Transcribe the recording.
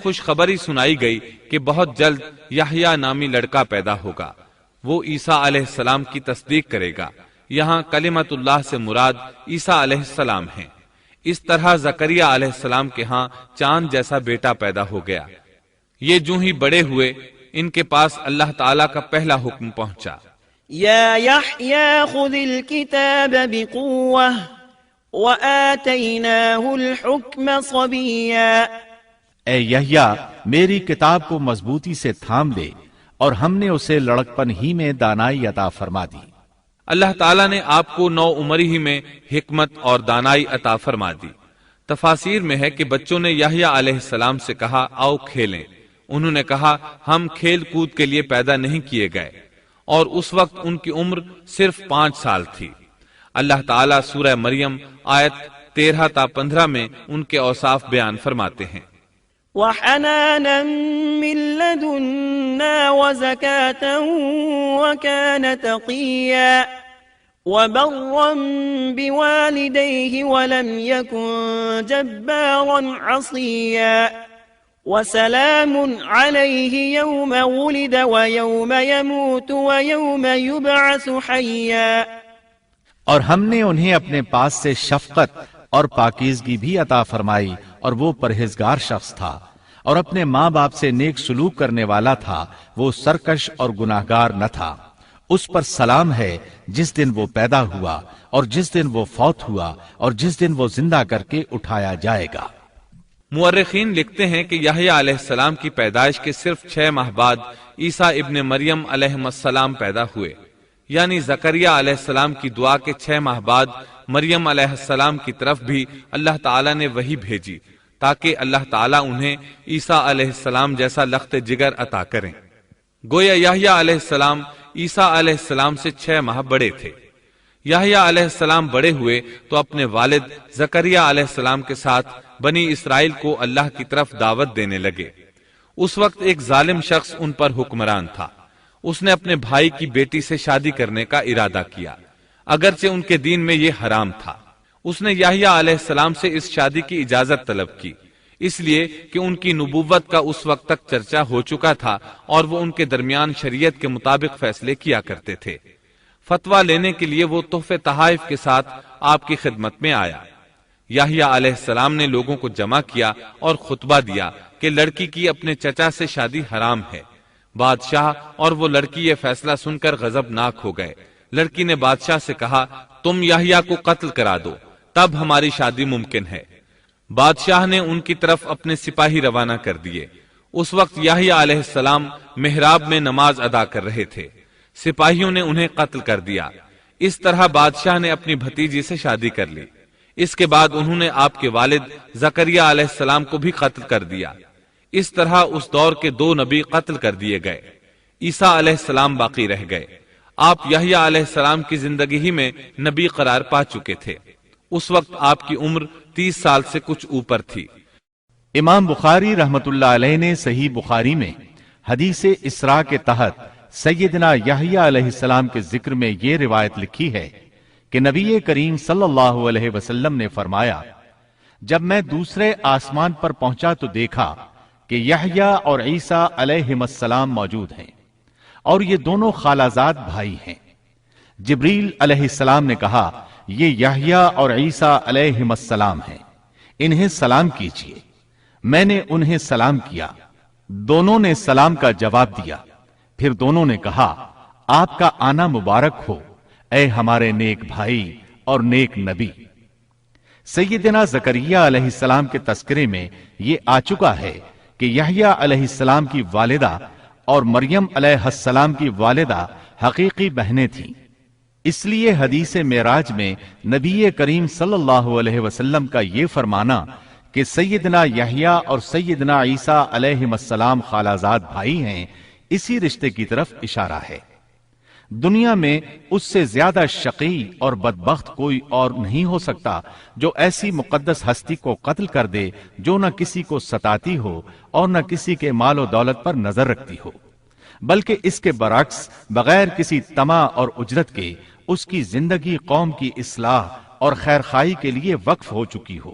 خوشخبری سنائی گئی کہ بہت جلد یحییٰ نامی لڑکا پیدا ہوگا، وہ عیسیٰ علیہ السلام کی تصدیق کرے گا۔ یہاں کلمت اللہ سے مراد عیسیٰ علیہ السلام ہیں۔ اس طرح زکریا علیہ السلام کے ہاں چاند جیسا بیٹا پیدا ہو گیا۔ یہ جو ہی بڑے ہوئے، ان کے پاس اللہ تعالیٰ کا پہلا حکم پہنچا، یا یحییٰ خذ الکتاب بقوة وآتیناہ الحکم صبیا۔ اے یحییٰ، میری کتاب کو مضبوطی سے تھام لے، اور ہم نے اسے لڑکپن ہی میں دانائی عطا فرما دی۔ اللہ تعالیٰ نے آپ کو نو عمری ہی میں حکمت اور دانائی عطا فرما دی۔ تفاسیر میں ہے کہ بچوں نے یحییٰ علیہ السلام سے کہا آؤ کھیلیں۔ انہوں نے کہا ہم کھیل کود کے لیے پیدا نہیں کیے گئے، اور اس وقت ان کی عمر صرف 5 سال تھی۔ اللہ تعالیٰ سورہ مریم آیت 13 تا 15 میں ان کے اوصاف بیان فرماتے ہیں، وحنانا من لدنا وزكاة وكان تقيا وبرا بوالديه ولم يكن جبارا عصيا وسلام عليه يوم ولد ويوم يموت ويوم يبعث حيا۔ اور ہم نے انہیں اپنے پاس سے شفقت اور پاکیزگی بھی عطا فرمائی، اور وہ پرہیزگار شخص تھا اور اپنے ماں باپ سے نیک سلوک کرنے والا تھا، وہ سرکش اور گناہگار نہ تھا۔ اس پر سلام ہے جس دن وہ پیدا ہوا اور جس دن وہ فوت ہوا اور جس دن وہ زندہ کر کے اٹھایا جائے گا۔ مورخین لکھتے ہیں کہ یحییٰ علیہ السلام کی پیدائش کے صرف 6 ماہ بعد عیسیٰ ابن مریم علیہ السلام پیدا ہوئے، یعنی زکریا علیہ السلام کی دعا کے 6 ماہ بعد مریم علیہ السلام کی طرف بھی اللہ تعالیٰ نے وحی بھیجی تاکہ اللہ تعالیٰ انہیں عیسیٰ علیہ السلام جیسا لخت جگر عطا کریں۔ گویا یحییٰ علیہ السلام عیسیٰ علیہ السلام سے 6 ماہ بڑے تھے۔ یحییٰ علیہ السلام بڑے ہوئے تو اپنے والد زکریا علیہ السلام کے ساتھ بنی اسرائیل کو اللہ کی طرف دعوت دینے لگے۔ اس وقت ایک ظالم شخص ان پر حکمران تھا۔ اس نے اپنے بھائی کی بیٹی سے شادی کرنے کا ارادہ کیا، اگرچہ ان کے دین میں یہ حرام تھا۔ اس نے یحییٰ علیہ السلام سے اس شادی کی اجازت طلب کی، اس لیے کہ ان کی نبوت کا اس وقت تک چرچا ہو چکا تھا اور وہ ان کے درمیان شریعت کے مطابق فیصلے کیا کرتے تھے۔ فتویٰ لینے کے لیے وہ تحفے تحائف کے ساتھ آپ کی خدمت میں آیا۔ یحییٰ علیہ السلام نے لوگوں کو جمع کیا اور خطبہ دیا کہ لڑکی کی اپنے چچا سے شادی حرام ہے۔ بادشاہ اور وہ لڑکی یہ فیصلہ سن کر غضبناک ہو گئے۔ لڑکی نے بادشاہ سے کہا تم یحییٰ کو قتل کرا دو، تب ہماری شادی ممکن ہے۔ بادشاہ نے ان کی طرف اپنے سپاہی روانہ کر دیے۔ اس وقت یحییٰ علیہ السلام محراب میں نماز ادا کر رہے تھے۔ سپاہیوں نے انہیں قتل کر دیا۔ اس طرح بادشاہ نے اپنی بھتیجی سے شادی کر لی۔ اس کے بعد انہوں نے آپ کے والد زکریا علیہ السلام کو بھی قتل کر دیا۔ اس طرح اس دور کے 2 نبی قتل کر دیے گئے۔ عیسیٰ علیہ السلام باقی رہ گئے۔ آپ یحییٰ علیہ السلام کی زندگی ہی میں نبی قرار پا چکے تھے۔ اس وقت آپ کی عمر 30 سال سے کچھ اوپر تھی۔ امام بخاری رحمت اللہ علیہ نے صحیح بخاری میں حدیث اسراء کے تحت سیدنا یحییٰ علیہ السلام کے ذکر میں یہ روایت لکھی ہے کہ نبی کریم صلی اللہ علیہ وسلم نے فرمایا، جب میں دوسرے آسمان پر پہنچا تو دیکھا کہ یحییٰ اور عیسیٰ علیہم السلام موجود ہیں، اور یہ دونوں خالازاد بھائی ہیں۔ جبریل علیہ السلام نے کہا یہ یحییٰ اور عیسیٰ علیہم السلام ہیں، انہیں سلام کیجیے۔ میں نے انہیں سلام کیا، دونوں نے سلام کا جواب دیا۔ پھر دونوں نے کہا آپ کا آنا مبارک ہو اے ہمارے نیک بھائی اور نیک نبی۔ سیدنا زکریا علیہ السلام کے تذکرے میں یہ آ چکا ہے کہ یحییٰ علیہ السلام کی والدہ اور مریم علیہ السلام کی والدہ حقیقی بہنیں تھیں۔ اس لیے حدیث معراج میں نبی کریم صلی اللہ علیہ وسلم کا یہ فرمانا کہ سیدنا یحییٰ اور سیدنا عیسیٰ علیہم السلام خالازاد بھائی ہیں، اسی رشتے کی طرف اشارہ ہے۔ دنیا میں اس سے زیادہ شقی اور بدبخت کوئی اور نہیں ہو سکتا جو ایسی مقدس ہستی کو قتل کر دے جو نہ کسی کو ستاتی ہو اور نہ کسی کے مال و دولت پر نظر رکھتی ہو، بلکہ اس کے برعکس بغیر کسی طمع اور اجرت کے اس کی زندگی قوم کی اصلاح اور خیر خواہی کے لیے وقف ہو چکی ہو۔